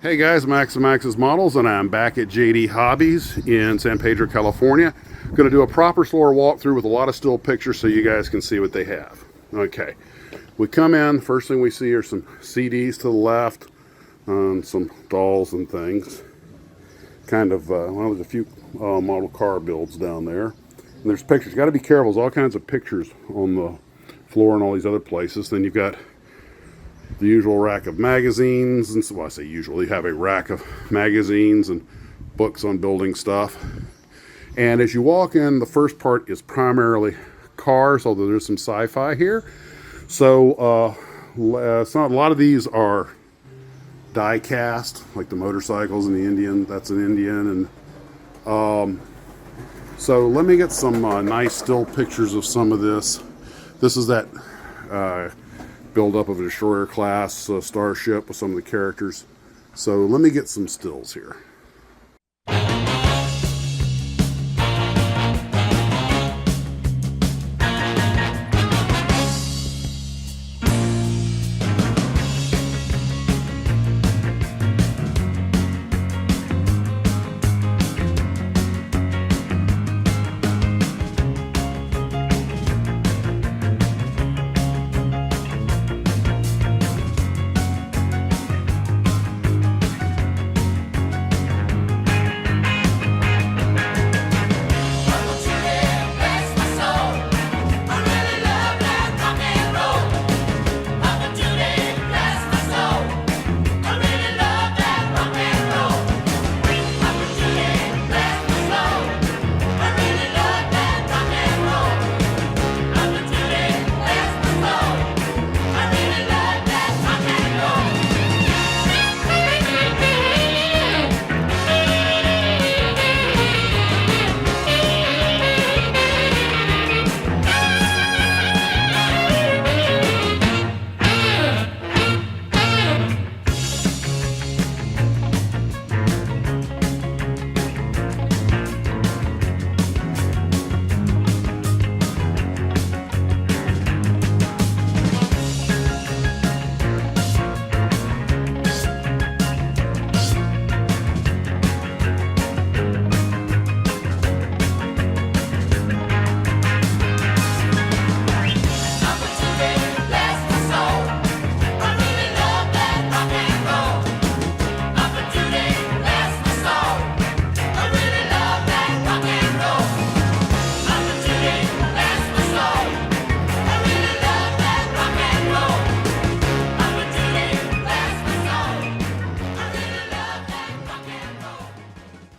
Hey guys, Max of Max's Models, and I'm back at JD Hobbies in San Pedro, California. Going to do a proper floor walkthrough with a lot of still pictures so you guys can see what they have. Okay, we come in, first thing we see are some CDs to the left, some dolls and things. Kind of, well, there's a few model car builds down there. And there's pictures. Got to be careful, there's all kinds of pictures on the floor and all these other places. Then you've got the usual rack of magazines, and so, well, I say usual, you have a rack of magazines and books on building stuff. And as you walk in, the first part is primarily cars, although there's some sci-fi here. So a lot of these are die cast, like the motorcycles and the Indian. That's an Indian. And so let me get some nice still pictures of some of this. This is that build-up of a destroyer class starship with some of the characters. So let me get some stills here.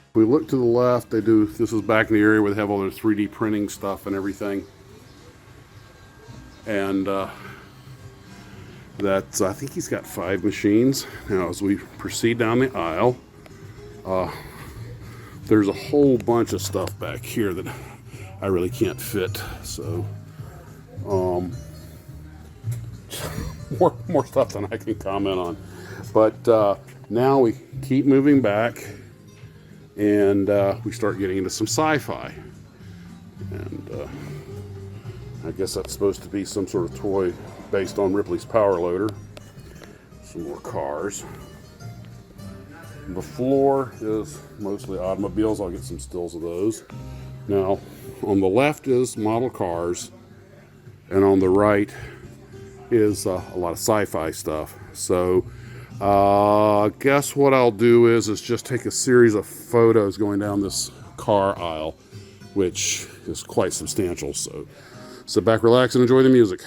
If we look to the left, they do, this is back in the area where they have all their 3D printing stuff and everything. And that's, I think he's got 5 machines. Now as we proceed down the aisle, there's a whole bunch of stuff back here that I really can't fit. So, more stuff than I can comment on. But now we keep moving back. And we start getting into some sci-fi. And I guess that's supposed to be some sort of toy based on Ripley's Power Loader. Some more cars. The floor is mostly automobiles. I'll get some stills of those. Now, on the left is model cars, and on the right is a lot of sci-fi stuff. So guess what I'll do is just take a series of photos going down this car aisle, which is quite substantial. So sit back, relax, and enjoy the music.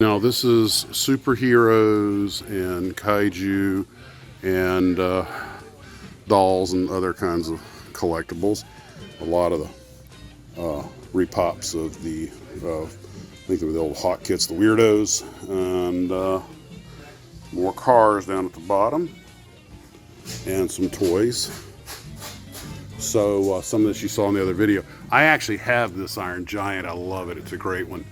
Now this is superheroes and kaiju and dolls and other kinds of collectibles. A lot of the repops of the, I think they were the old Hot Kits, the Weirdos, and more cars down at the bottom, and some toys. So some of this you saw in the other video. I actually have this Iron Giant. I love it. It's a great one.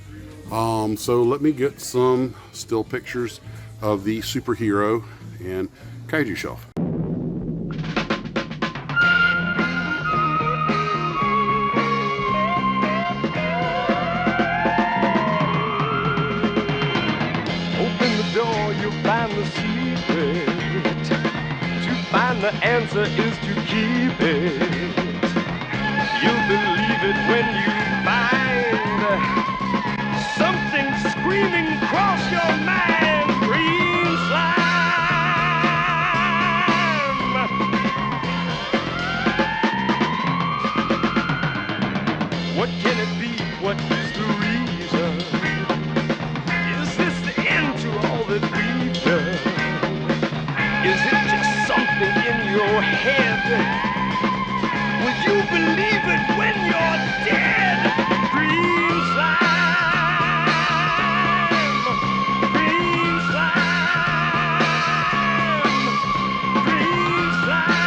So let me get some still pictures of the superhero and kaiju shelf. Open the door, you'll find the secret. To find the answer is to keep it. You'll believe it when you find something screaming across your mind. Green slime. What can it be? What is the reason? Is this the end to all that we've done? Is it just something in your head? Will you believe it when you're dead? Green slime. Green slime. Green slime.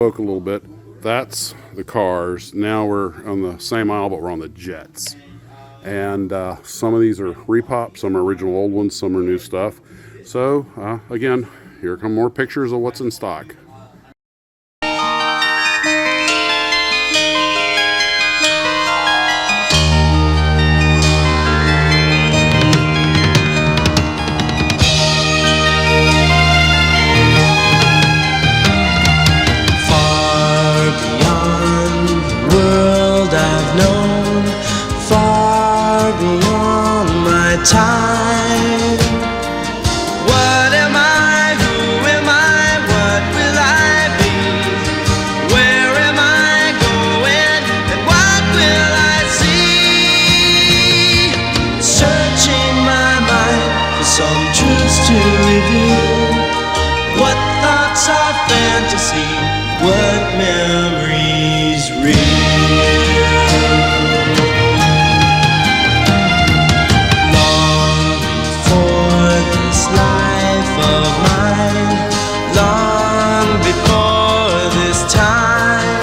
Spoke a little bit. That's the cars. Now we're on the same aisle, but we're on the jets. And some of these are repop, some are original old ones, some are new stuff. So again, here come more pictures of what's in stock. fantasy, what memories real. Long before this life of mine, long before this time,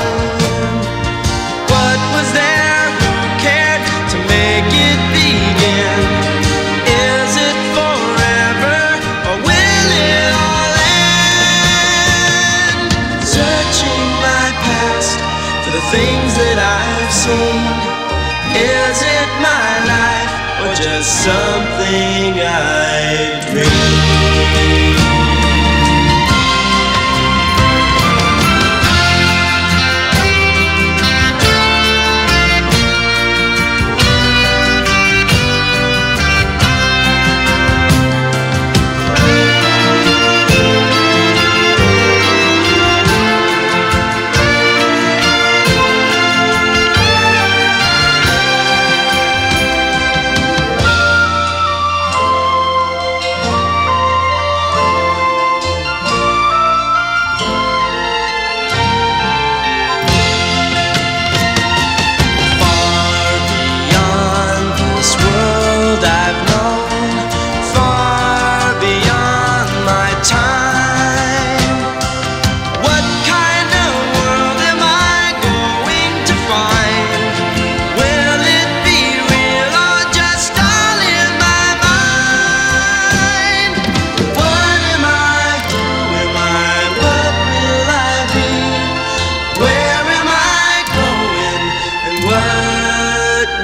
what was there who cared to make it begin? Is it forever or will it all end? Searching my past for the things that I've seen. Is it my life or just something I dream?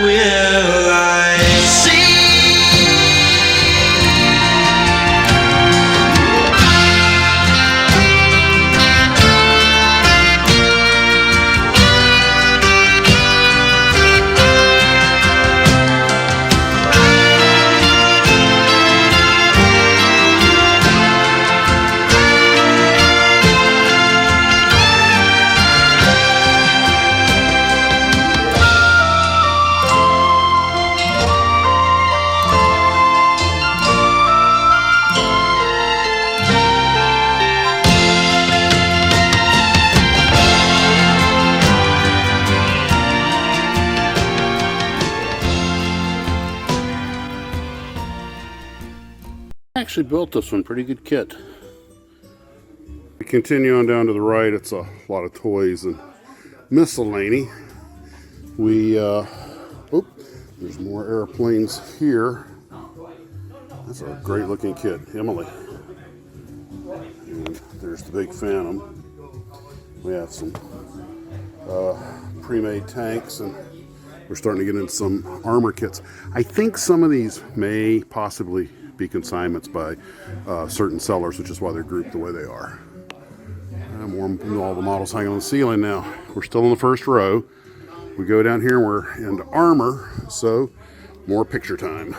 Will I see? Actually built this one, pretty good kit. We continue on down to the right. It's a lot of toys and miscellany. There's more airplanes here. That's a great looking kit, Emily. And there's the big Phantom. We have some pre-made tanks, and we're starting to get into some armor kits. I think some of these may possibly be consignments by certain sellers, which is why they're grouped the way they are. All the models hanging on the ceiling now. We're still in the first row. We go down here and we're into armor, so more picture time.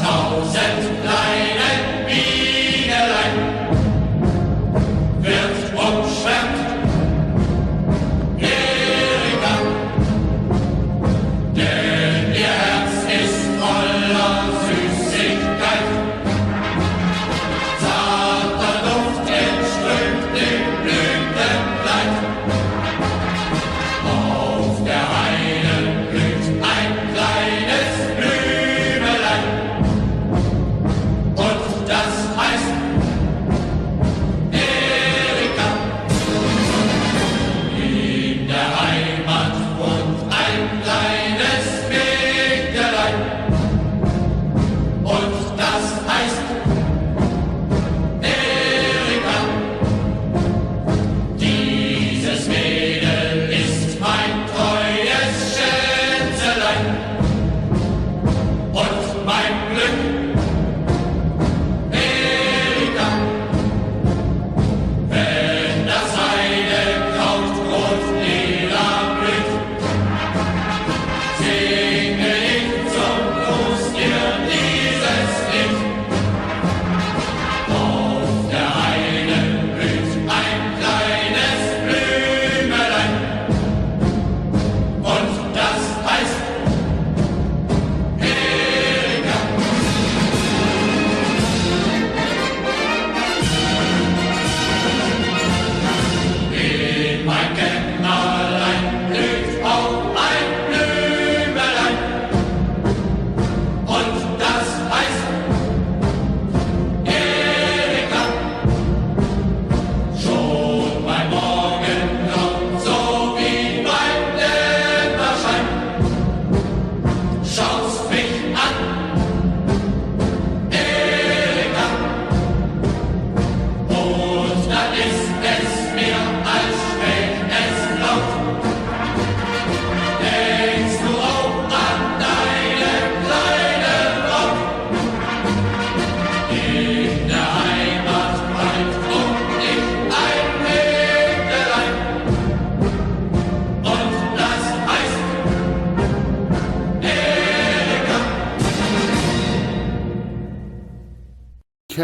Tausend kleinen Bienelein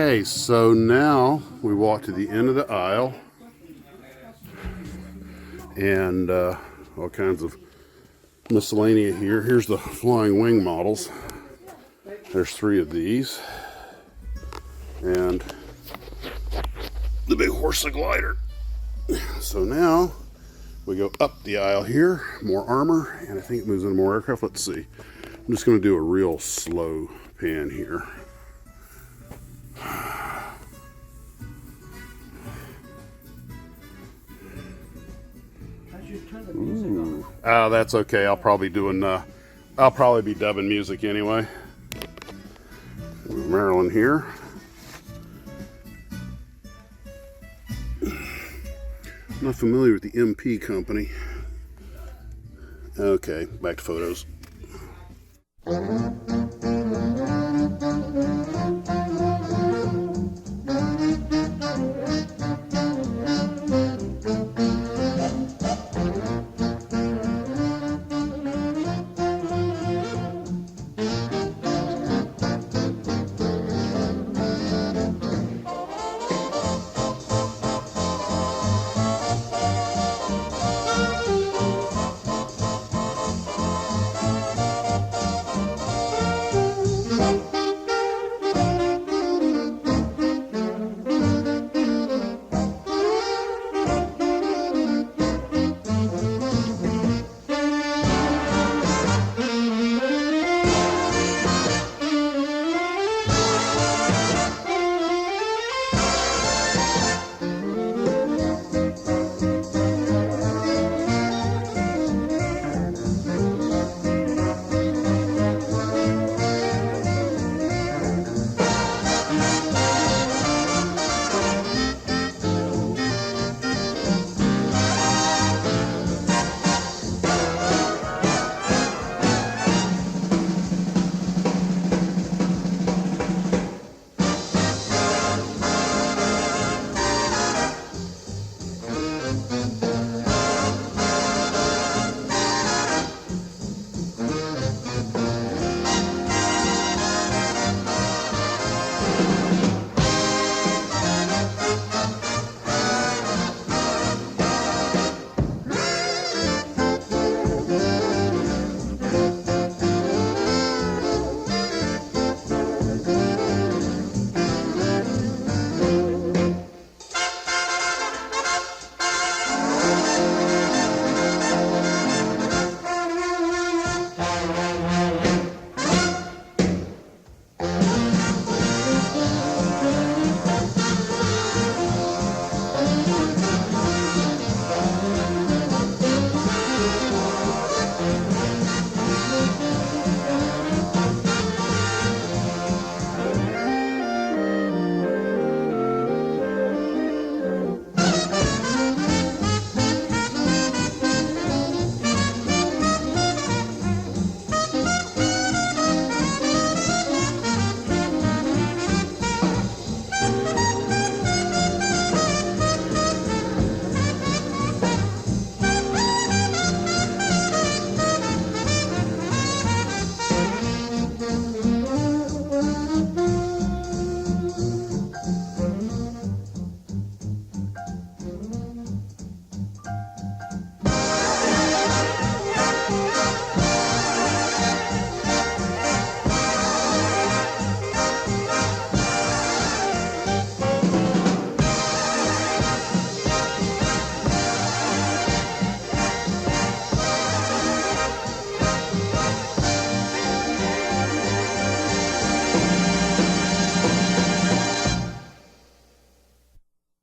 Okay, so now we walk to the end of the aisle, and all kinds of miscellania here. Here's the flying wing models. There's 3 of these, and the big Horsa glider. So now we go up the aisle here, more armor, and I think it moves into more aircraft. Let's see. I'm just going to do a real slow pan here. Ooh. Oh, that's okay. I'll probably be dubbing music anyway. Maryland here. I'm not familiar with the MP company. Okay, back to photos.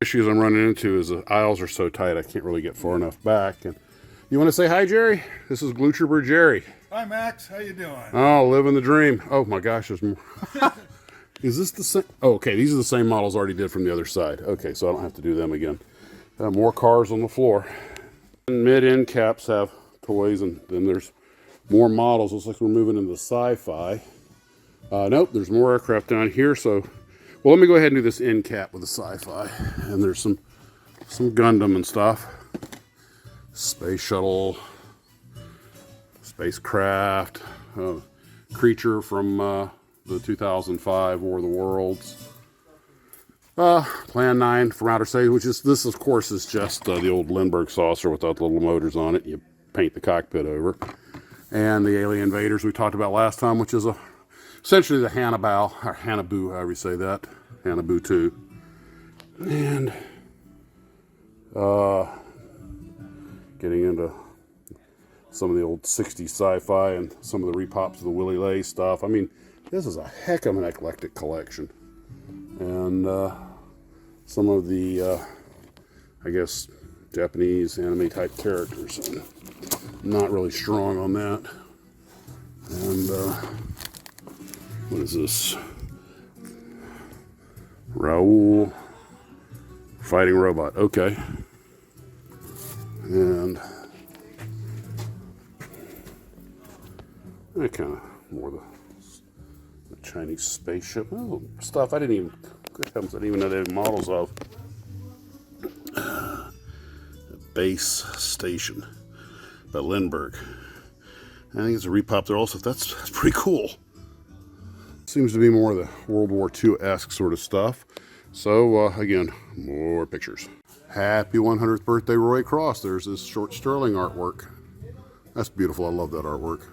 Issues I'm running into is the aisles are so tight I can't really get far enough back. And you want to say hi, Jerry? This is Glue Trooper Jerry. Hi, Max. How you doing? Oh, living the dream. Oh my gosh, there's more. Is this the same? Oh, okay, these are the same models I already did from the other side. Okay, so I don't have to do them again. More cars on the floor. Mid-end caps have toys, and then there's more models. Looks like we're moving into sci-fi. Nope, there's more aircraft down here. So, well, let me go ahead and do this end cap with the sci-fi. And there's some Gundam and stuff. Space shuttle, spacecraft, creature from the 2005 War of the Worlds. Plan 9 from outer space, which is, this of course is just the old Lindbergh saucer without the little motors on it. You paint the cockpit over. And the alien invaders we talked about last time, which is essentially the Hannibal, or Hannibal, however you say that, Hannibal 2. And getting into some of the old 60s sci-fi and some of the repops of the Willie Lay stuff. I mean, this is a heck of an eclectic collection. And some of the, I guess, Japanese anime type characters. I'm not really strong on that. And what is this? Raoul fighting robot. Okay. And that kind of more the Chinese spaceship. Oh, stuff I didn't even, good heavens, I didn't even know they had models of. Base Station by Lindbergh. I think it's a repop there also. That's pretty cool. Seems to be more of the World War II-esque sort of stuff. So, again, more pictures. Happy 100th birthday, Roy Cross. There's this short Sterling artwork. That's beautiful. I love that artwork.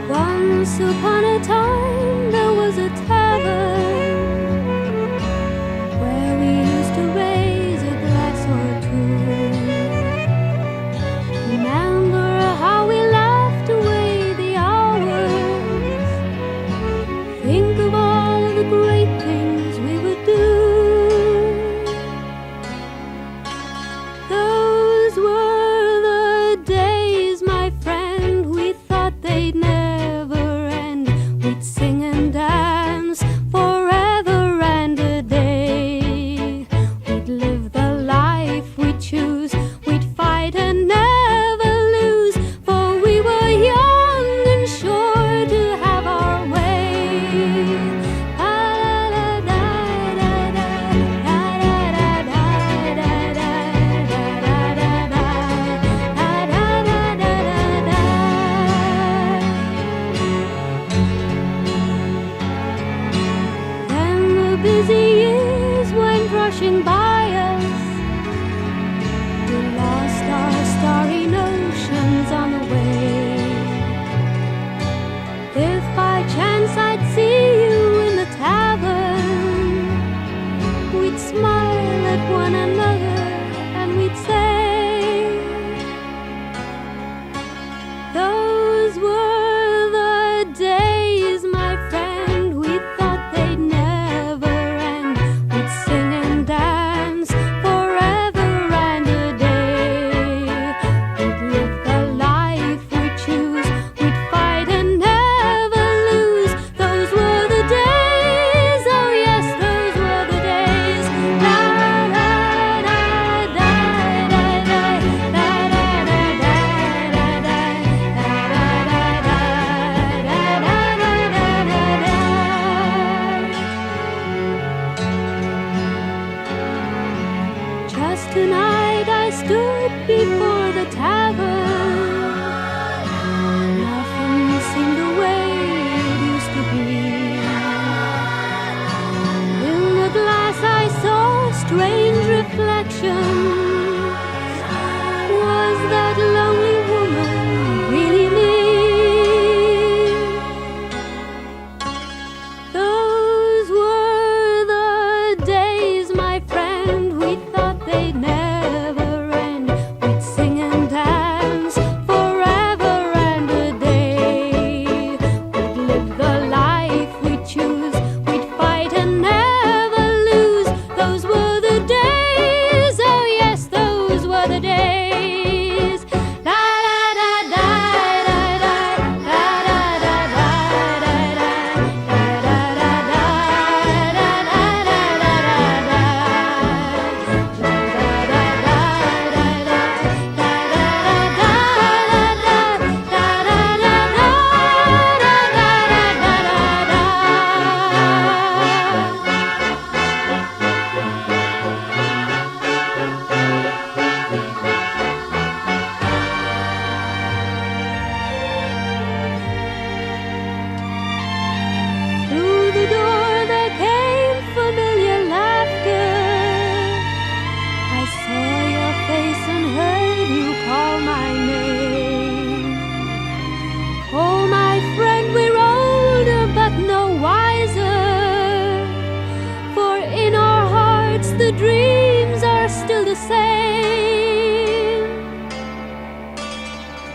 Once upon a time there was a tavern where we used to raise a glass or two. Remember how we laughed away the hours? Think of all of the great things we would do. Those were the days, my friend, we thought they'd never end. We'd sing and dance forever and a day. We'd live the life we choose. We'd fight and never lose, for we were young and sure to have our way. Then the busy years went rushing by us. We lost our starry notions on the way. If by chance I'd see you in the tavern, we'd smile at one another and we'd say, those were the days, my friend, we thought they'd never end. We'd sing and dance forever and a day. We'd live the life right before the tavern. Nothing seemed the way it used to be. In the glass I saw a strange reflection. Was that lonely woman really me? Those were the days, my friend, we thought they'd never end. We'd sing and dance forever and a day. We'd live the life we'd choose, we'd fight and never lose. Those were the days, oh yes, those were the days. Through the door there came familiar laughter. I saw your face and heard you call my name. Oh, my friend, we're older but no wiser. For in our hearts the dreams are still the same.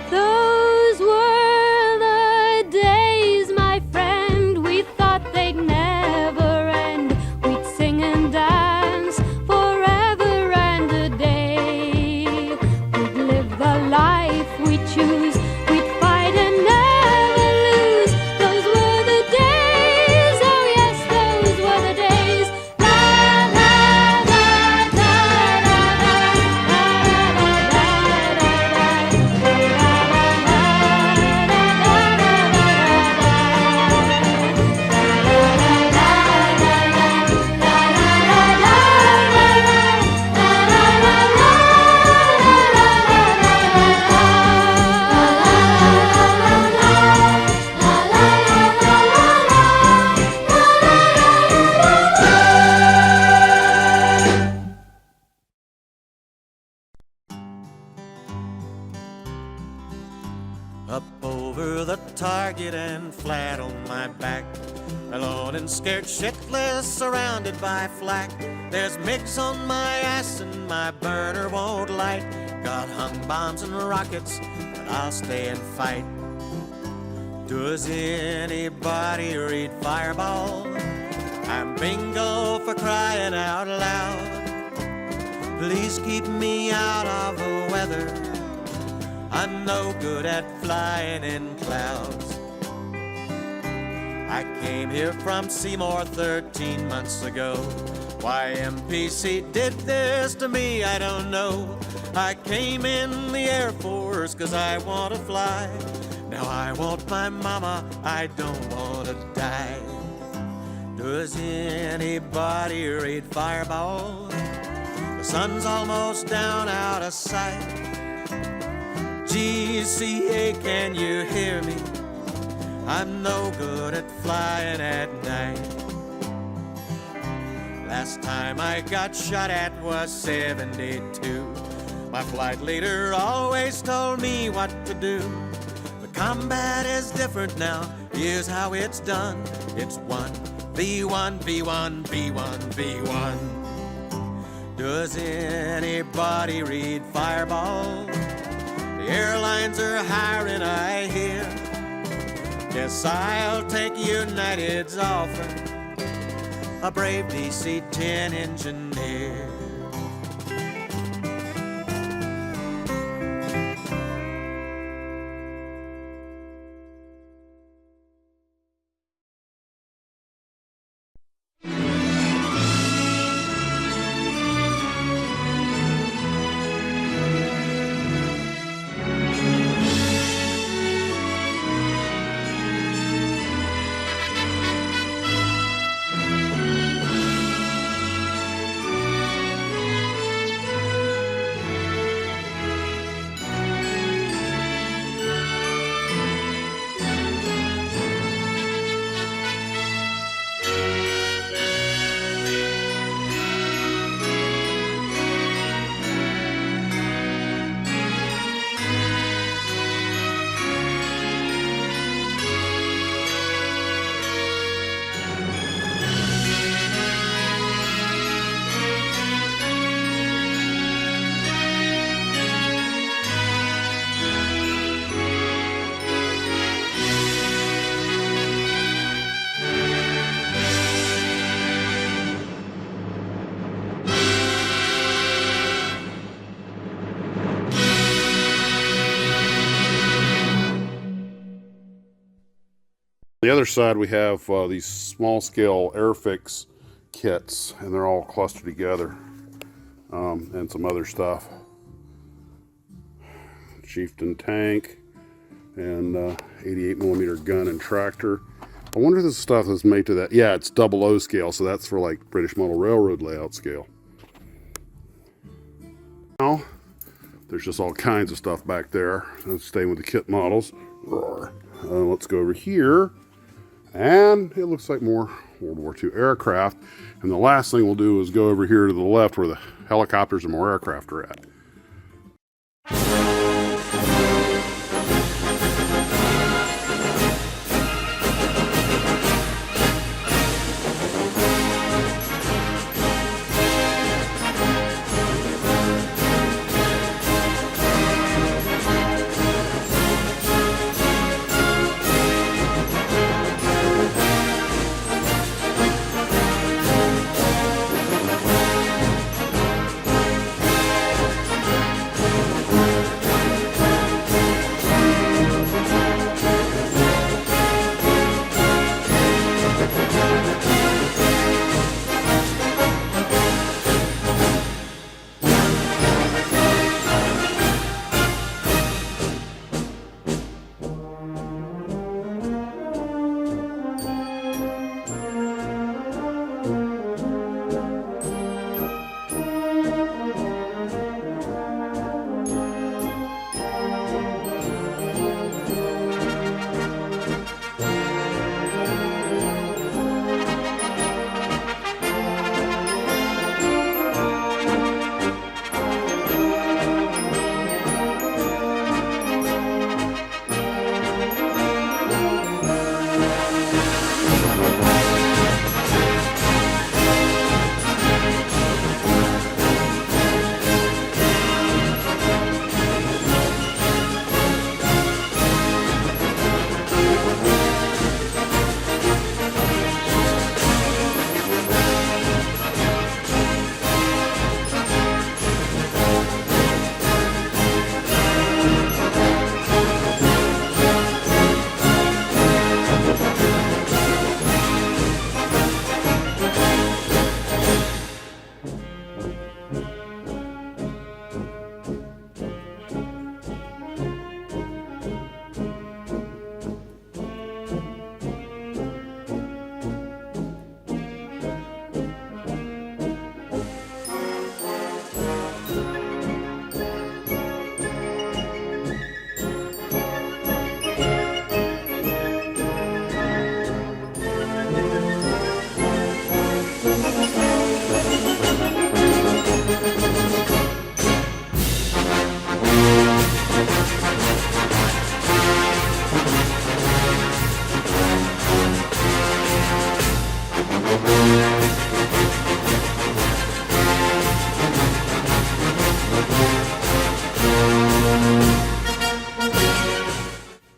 Those were the days, my friend, we thought they'd never end. We'd sing and dance forever and a day. We'd live the life we choose, we'd fight and never lose. Those were the days, oh yes, those were the days. La la la la la Up over the target and flat on my back, alone and scared shitless, surrounded by flak. There's mix on my ass and my burner won't light. Got hung bombs and rockets, but I'll stay and fight. Does anybody read Fireball? I'm bingo for crying out loud. Please keep me out of the weather, I'm no good at flying in clouds. I came here from Seymour 13 months ago. Why MPC did this to me, I don't know. I came in the Air Force 'cause I want to fly. Now I want my mama, I don't want to die. Does anybody read Fireball? The sun's almost down out of sight. GCA, can you hear me? I'm no good at flying at night. Last time I got shot at was 72. My flight leader always told me what to do. The combat is different now, here's how it's done. It's 1v1, v1, v1, v1. Does anybody read Fireball? The airlines are hiring, I hear. Guess I'll take United's offer, a brave DC-10 engineer. The other side we have these small scale Airfix kits, and they're all clustered together, and some other stuff. Chieftain tank and 88mm gun and tractor. I wonder if this stuff is made to that. Yeah, it's 00 scale, so that's for like British Model Railroad layout scale. Now, there's just all kinds of stuff back there. Let's stay with the kit models. Let's go over here. And it looks like more World War II aircraft. And the last thing we'll do is go over here to the left where the helicopters and more aircraft are at.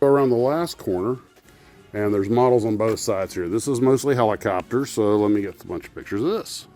Around the last corner, and there's models on both sides here. This is mostly helicopters, so let me get a bunch of pictures of this.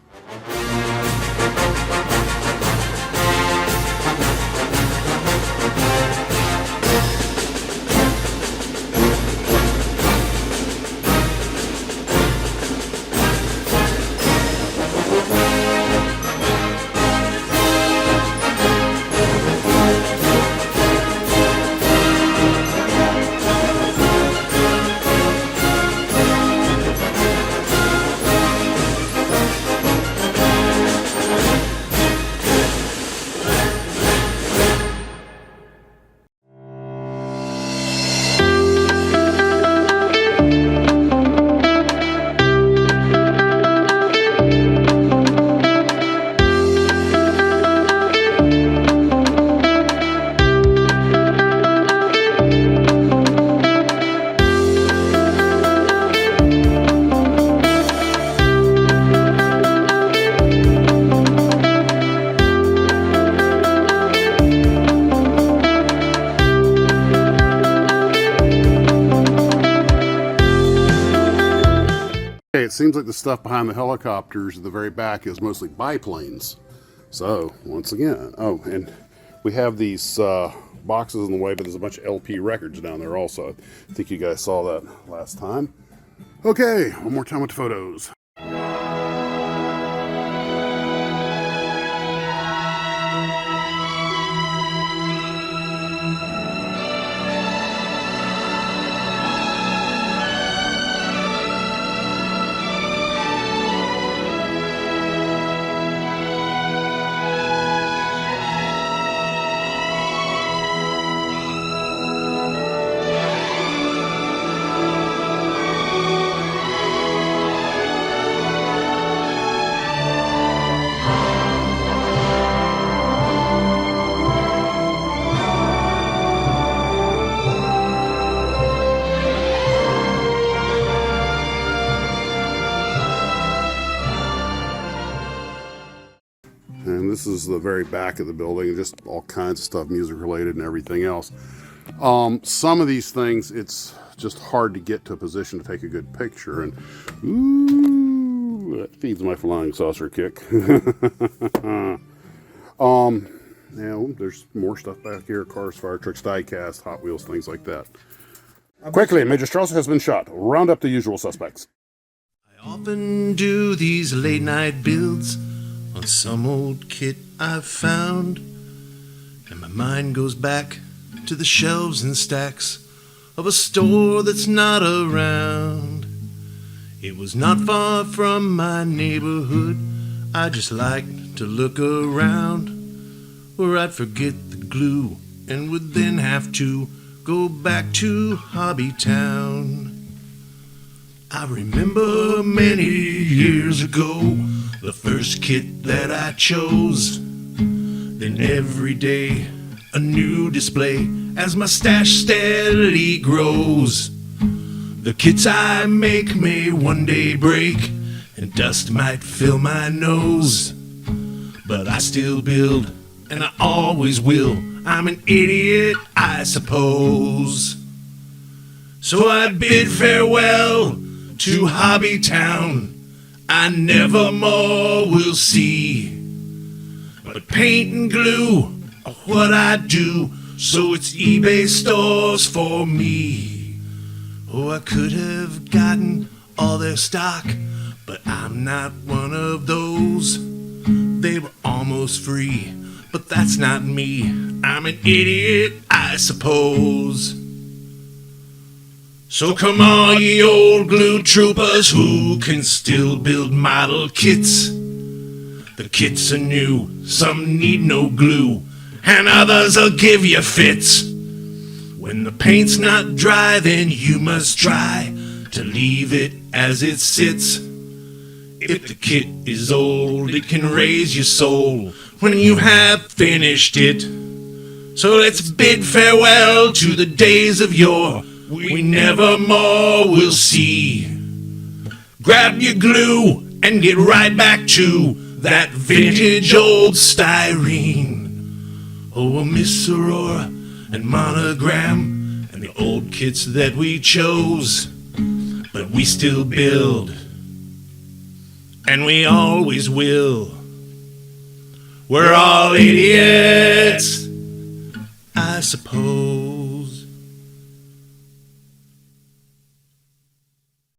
It seems like the stuff behind the helicopters at the very back is mostly biplanes. So, once again, oh, and we have these boxes in the way, but there's a bunch of LP records down there also. I think you guys saw that last time. Okay, one more time with the photos. And this is the very back of the building, just all kinds of stuff, music related and everything else. Some of these things, it's just hard to get to a position to take a good picture. And ooh, that feeds my flying saucer kick. There's more stuff back here: cars, fire trucks, diecast, Hot Wheels, things like that. Quickly, Major Strauss has been shot. Round up the usual suspects. I often do these late night builds on some old kit I've found, and my mind goes back to the shelves and stacks of a store that's not around. It was not far from my neighborhood. I just liked to look around, where I'd forget the glue and would then have to go back to Hobby Town. I remember many years ago the first kit that I chose. Then every day a new display as my stash steadily grows. The kits I make may one day break and dust might fill my nose, but I still build and I always will. I'm an idiot, I suppose. So I bid farewell to Hobby Town. I never more will see. But paint and glue are what I do, so it's eBay stores for me. Oh, I could have gotten all their stock, but I'm not one of those. They were almost free, but that's not me. I'm an idiot, I suppose. So come on, ye old glue troopers who can still build model kits. The kits are new, some need no glue, and others'll give you fits. When the paint's not dry, then you must try to leave it as it sits. If the kit is old, it can raise your soul when you have finished it. So let's bid farewell to the days of yore we never more will see. Grab your glue and get right back to that vintage old styrene. Oh, Miss Aurora and Monogram and the old kits that we chose. But we still build, and we always will. We're all idiots, I suppose.